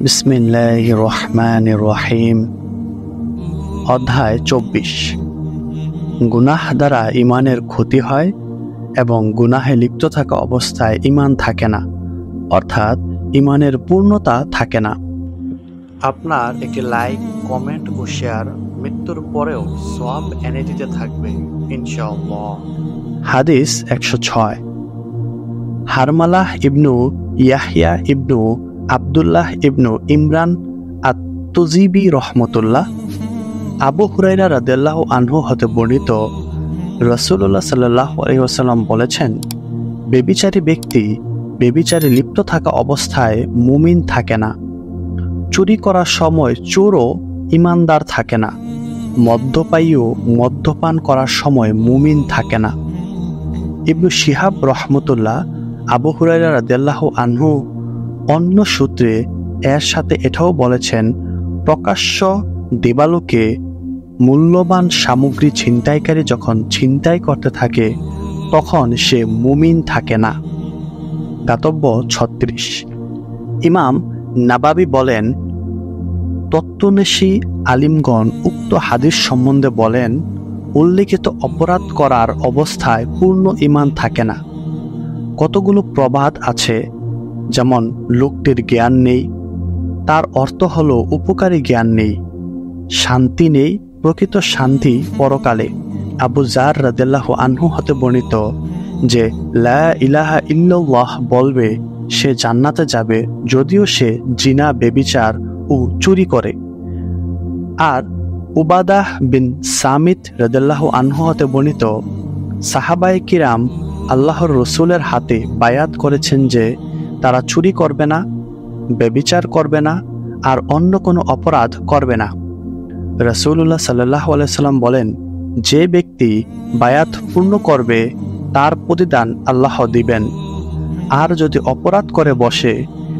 বিসমিল্লাহির রহমানির রহিম। অধ্যায় 24। গুনাহ দ্বারা ঈমানের ক্ষতি হয় এবং গুনাহে লিপ্ত থাকা অবস্থায় ঈমান থাকে না, অর্থাৎ ঈমানের পূর্ণতা থাকে না। আপনার একটি লাইক, কমেন্ট ও শেয়ার মৃত্যুর পরেও সওয়াব এনে দিতে থাকবে ইনশাআল্লাহ। হাদিস 106। হারমালাহ ইবনু ইয়াহইয়া ইবনু আব্দুল্লাহ ইবনু ইমরান আত-তুজিবি রহমতুল্লাহ আবু হুরায়রা রাদিয়াল্লাহু আনহু হতে বর্ণিত, রাসূলুল্লাহ সাল্লাল্লাহু আলাইহি ওয়াসাল্লাম বলেছেন, ব্যভিচারী ব্যক্তি ব্যভিচারে লিপ্ত থাকা অবস্থায় মুমিন থাকে না। চুরি করার সময় চোরও ঈমানদার থাকে না। মদ্যপায়ীও মদ্যপান করার সময় মুমিন থাকে না। ইবনু শিহাব রহমতুল্লাহ আবু হুরায়রা রাদিয়াল্লাহু আনহু অন্য সূত্রে এর সাথে এটাও বলেছেন, প্রকাশ্য দেবালোকে মূল্যবান সামগ্রী ছিনতাইকারী যখন ছিনতাই করতে থাকে তখন সে মুমিন থাকে না। দাতব্য 36। ইমাম নাবাবী বলেন, তত্ত্বনেশী আলিমগণ উক্ত হাদিস সম্বন্ধে বলেন, উল্লিখিত অপরাধ করার অবস্থায় পূর্ণ ঈমান থাকে না। কতগুলো প্রবাদ আছে, যেমন লোকটির জ্ঞান নেই, তার অর্থ হলো উপকারী জ্ঞান নেই। শান্তি নেই, প্রকৃত শান্তি পরকালে। আবু যার রাদিয়াল্লাহু আনহু হতে বর্ণিত যে লা ইলাহা ইল্লাল্লাহ বলবে সে জান্নাতে যাবে, যদিও সে জিনা, ব্যভিচার ও চুরি করে। আর উবাদাহ বিন সামিত রাদিয়াল্লাহু আনহু হতে বর্ণিত, সাহাবায়ে কিরাম আল্লাহর রসুলের হাতে বায়াত করেছেন যে তারা চুরি করবে না, ব্যভিচার করবে না, আর অন্য কোনো অপরাধ করবে না। রাসূলুল্লাহ সাল্লাল্লাহু আলাইহি সাল্লাম বলেন, যে ব্যক্তি বায়াত পূর্ণ করবে তার প্রতিদান আল্লাহ দিবেন। আর যদি অপরাধ করে বসে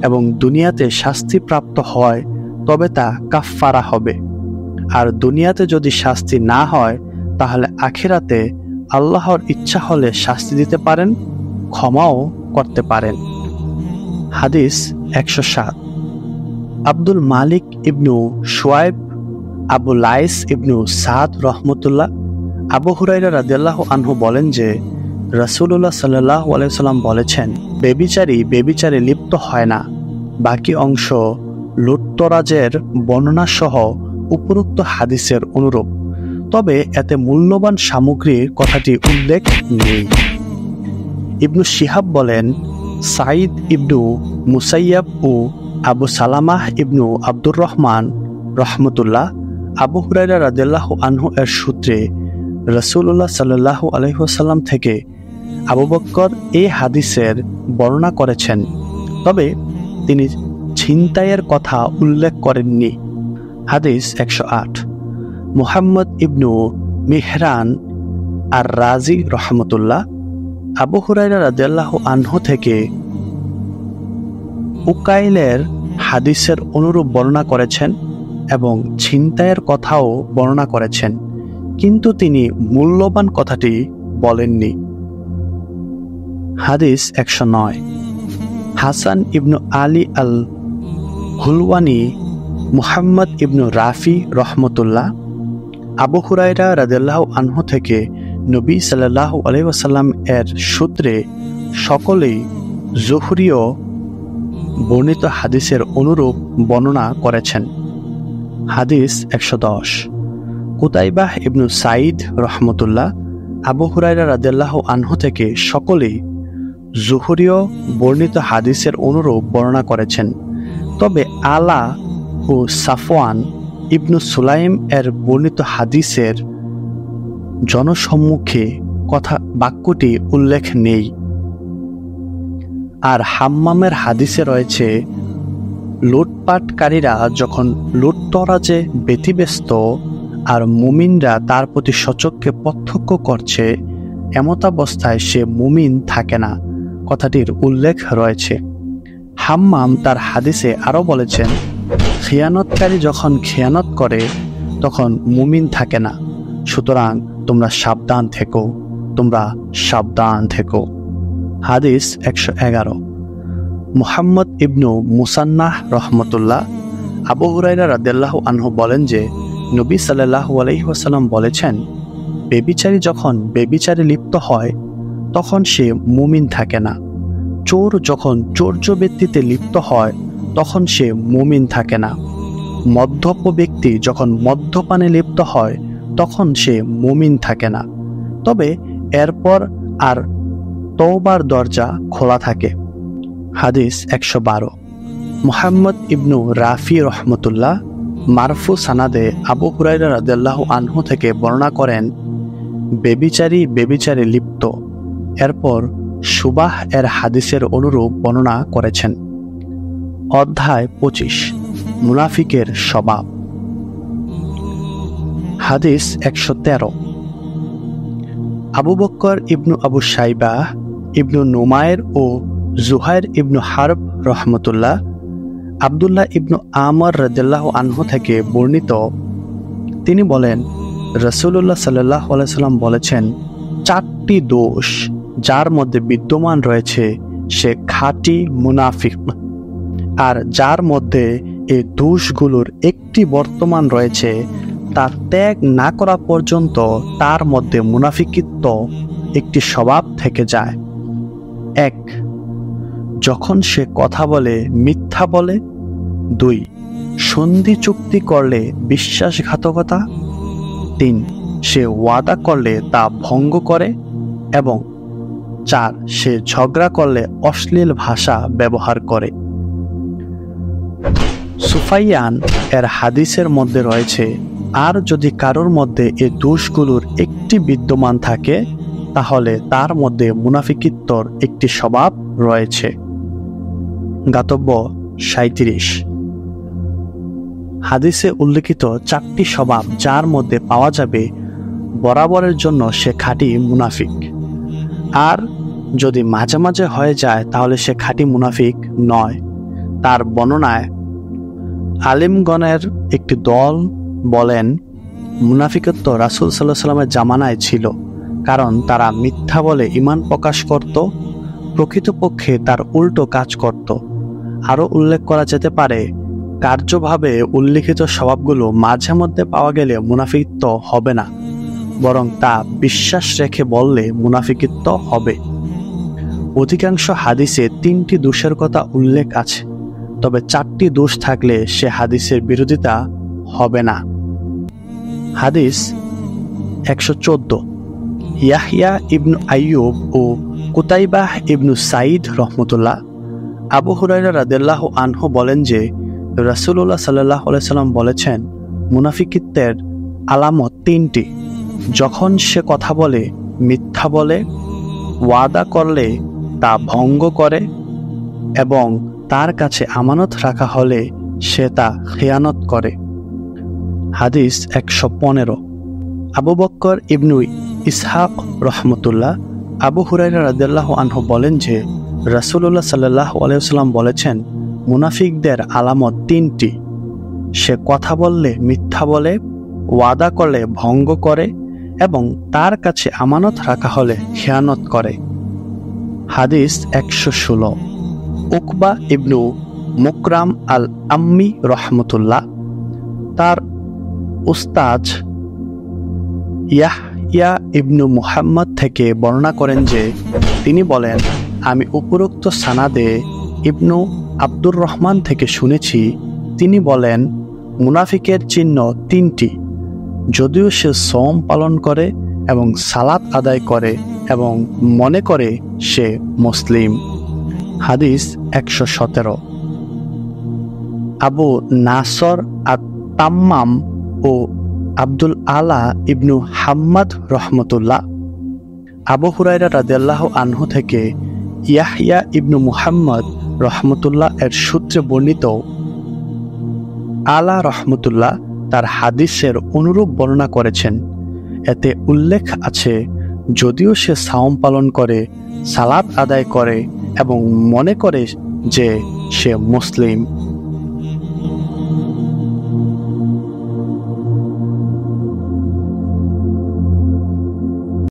এবং দুনিয়াতে শাস্তি প্রাপ্ত হয় তবে তা কাফফারা হবে। আর দুনিয়াতে যদি শাস্তি না হয় তাহলে আখিরাতে আল্লাহর ইচ্ছা হলে শাস্তি দিতে পারেন, ক্ষমাও করতে পারেন। হাদিস 107। আব্দুল মালিক ইবনু শুআয়ব আবু লাইস ইবনু সাদ রহমতুল্লাহ আবু হুরায়রা রাদিয়াল্লাহু আনহু বলেন যে রাসূলুল্লাহ সাল্লাল্লাহু আলাইহি সাল্লাম বলেছেন, ব্যভিচারী ব্যভিচারে লিপ্ত হয় না। বাকি অংশ লুটতরাজের বর্ণনা সহ উপরোক্ত হাদিসের অনুরূপ, তবে এতে মূল্যবান সামগ্রীর কথাটি উল্লেখ নেই। ইবনু শিহাব বলেন, সাঈদ ইবনু মুসাইয়াব ও আবু সালামাহ ইবনু আব্দুর রহমান রহমতুল্লাহ আবু হুরায়রা রাদিয়াল্লাহু আনহু এর সূত্রে রাসূলুল্লাহ সাল্লাল্লাহু আলাইহি ওয়াসাল্লাম থেকে আবু বকর এই হাদিসের বর্ণনা করেছেন, তবে তিনি ছিনতাইয়ের কথা উল্লেখ করেননি। হাদিস 108। মুহাম্মদ ইবনু মিহরান আর রাজি রহমতুল্লাহ আবু হুরায়রা রাদিয়াল্লাহু আনহু থেকে উকাইলের হাদিসের অনুরূপ বর্ণনা করেছেন এবং ছিনতাইয়ের কথাও বর্ণনা করেছেন, কিন্তু তিনি মূল্যবান কথাটি বলেননি। হাদিস 109। হাসান ইবনু আলী আল হুলওয়ানি মুহাম্মদ ইবনু রাফি রহমতুল্লাহ আবু হুরায়রা রাদিয়াল্লাহু আনহু থেকে নবী সাল্লাল্লাহু আলাইহি ওয়াসাল্লাম এর সূত্রে সকলেই জুহরীয় বর্ণিত হাদিসের অনুরূপ বর্ণনা করেছেন। হাদিস 110। কুতাইবাহ ইবনু সাঈদ রহমতুল্লাহ আবু হুরায়রা রাদিয়াল্লাহু আনহু থেকে সকলেই জুহরীয় বর্ণিত হাদিসের অনুরূপ বর্ণনা করেছেন, তবে আলা ও সাফওয়ান ইবনু সুলাইম এর বর্ণিত হাদিসের জনসম্মুখে বাক্যটি উল্লেখ নেই। আর হাম্মামের হাদিসে রয়েছে, লুটপাটকারীরা যখন লুটতরাজে ব্যতিব্যস্ত আর মুমিনরা তার প্রতি সচক্ষে প্রত্যক্ষ করছে, এমতাবস্থায় সে মুমিন থাকে না, কথাটির উল্লেখ রয়েছে। হাম্মাম তার হাদিসে আরও বলেছেন, খিয়ানতকারী যখন খিয়ানত করে তখন মুমিন থাকে না, সুতরাং তোমরা সাবধান থেকো। হাদিস 111। মুহাম্মদ ইবনু মুসান্নাহ রহমতুল্লাহ আবু হুরায়রা রাদিয়াল্লাহু আনহু বলেন যে নবী সাল্লাল্লাহু আলাইহি ওয়াসাল্লাম বলেছেন, বেবিচারী যখন বেবিচারে লিপ্ত হয় তখন সে মুমিন থাকে না। চোর যখন চৌর্যবৃত্তিতে লিপ্ত হয় তখন সে মুমিন থাকে না। মদ্যপ ব্যক্তি যখন মদ্যপানে লিপ্ত হয় তখন সে মুমিন থাকে না। তবে এরপর আর তওবার দরজা খোলা থাকে। হাদিস 112। মুহাম্মদ ইবনু রাফি রহমতুল্লাহ মারফু সানাদে আবু হুরায়রা রাদিয়াল্লাহু আনহু থেকে বর্ণনা করেন, বেবিচারী বেবিচারে লিপ্ত। এরপর সুবাহ এর হাদিসের অনুরূপ বর্ণনা করেছেন। অধ্যায় 25, মুনাফিকের স্বভাব। হাদিস 113। আবু বকর ইবনু আবু শাইবা, ইবনু নুমায়ের ও জুহাইর ইবনু হারব রহমতুল্লাহ আবদুল্লাহ ইবনু আমর রাদিয়াল্লাহু আনহু থেকে বর্ণিত, তিনি বলেন, রাসূলুল্লাহ সাল্লাল্লাহু আলাইহি সাল্লাম বলেছেন, 4টি দোষ যার মধ্যে বিদ্যমান রয়েছে সে খাঁটি মুনাফিক, আর যার মধ্যে এই দোষগুলোর একটি বর্তমান রয়েছে তা ত্যাগ না করা পর্যন্ত তার মধ্যে মুনাফিকিত্ব একটি স্বভাব থেকে যায়। 1. যখন সে কথা বলে মিথ্যা বলে। 2. সন্ধি চুক্তি করলে বিশ্বাসঘাতকতা। 3. সে ওয়াদা করলে তা ভঙ্গ করে। এবং 4. সে ঝগড়া করলে অশ্লীল ভাষা ব্যবহার করে। সুফাইয়ান এর হাদিসের মধ্যে রয়েছে, আর যদি কারোর মধ্যে এই দোষগুলোর একটি বিদ্যমান থাকে তাহলে তার মধ্যে মুনাফিকিত্বর একটি স্বভাব রয়েছে। গাতব্য 37। হাদিসে উল্লেখিত 4টি স্বভাব যার মধ্যে পাওয়া যাবে বরাবরের জন্য সে খাঁটি মুনাফিক, আর যদি মাঝে মাঝে হয়ে যায় তাহলে সে খাঁটি মুনাফিক নয়। তার বর্ণনায় আলিমগণের একটি দল বলেন, মুনাফিকত্ব রাসূল সাল্লাল্লাহু আলাইহি ওয়াসাল্লামের জামানায় ছিল, কারণ তারা মিথ্যা বলে ঈমান প্রকাশ করত, প্রকৃতপক্ষে তার উল্টো কাজ করত। আরও উল্লেখ করা যেতে পারে, কার্যভাবে উল্লিখিত স্বভাবগুলো মাঝে মধ্যে পাওয়া গেলে মুনাফিকত্ব হবে না, বরং তা বিশ্বাস রেখে বললে মুনাফিকত্ব হবে। অধিকাংশ হাদিসে 3টি দোষের কথা উল্লেখ আছে, তবে 4টি দোষ থাকলে সে হাদিসের বিরোধিতা হবে না। হাদিস 114। ইয়াহইয়া ইবনু আইয়ুব ও কুতাইবাহ ইবনু সাইদ রহমতুল্লাহ আবু হুরায়রা রাদিয়াল্লাহু আনহু বলেন যে রাসূলুল্লাহ সাল্লাল্লাহু আলাইহি সাল্লাম বলেছেন, মুনাফিকিত্বের আলামত 3টি। যখন সে কথা বলে মিথ্যা বলে, ওয়াদা করলে তা ভঙ্গ করে, এবং তার কাছে আমানত রাখা হলে সে তা খেয়ানত করে। হাদিস 115। আবু বকর ইবনু ইসহাক রহমতুল্লাহ আবু হুরায়রা রাদিয়াল্লাহু আনহু বলেন যে রাসূলুল্লাহ সাল্লাল্লাহু আলাইহি ওয়াসাল্লাম বলেছেন, মুনাফিকদের আলামত 3টি। সে কথা বললে মিথ্যা বলে, ওয়াদা করলে ভঙ্গ করে, এবং তার কাছে আমানত রাখা হলে খেয়ানত করে। হাদিস 116। উকবা ইবনু মুকরাম আল আম্মি রহমতুল্লাহ তার উস্তাদ ইয়াহইয়া ইবনু মুহাম্মদ থেকে বর্ণনা করেন যে তিনি বলেন, আমি উপরোক্ত সানাদে ইবনু আব্দুর রহমান থেকে শুনেছি, তিনি বলেন, মুনাফিকের চিহ্ন 3টি। যদিও সে সওম পালন করে এবং সালাত আদায় করে এবং মনে করে সে মুসলিম। হাদিস 117। আবু নাসর আত-তাম্মাম ও আব্দুল আলা ইবনু হাম্মাদ রহমতুল্লাহ আবু হুরায়রা রাদিয়াল্লাহু আনহু থেকে ইয়াহইয়া ইবনু মুহাম্মদ রহমতুল্লাহ এর সূত্রে বর্ণিত, আলা রহমতুল্লাহ তার হাদিসের অনুরূপ বর্ণনা করেছেন। এতে উল্লেখ আছে, যদিও সে সাওম পালন করে, সালাত আদায় করে এবং মনে করে যে সে মুসলিম।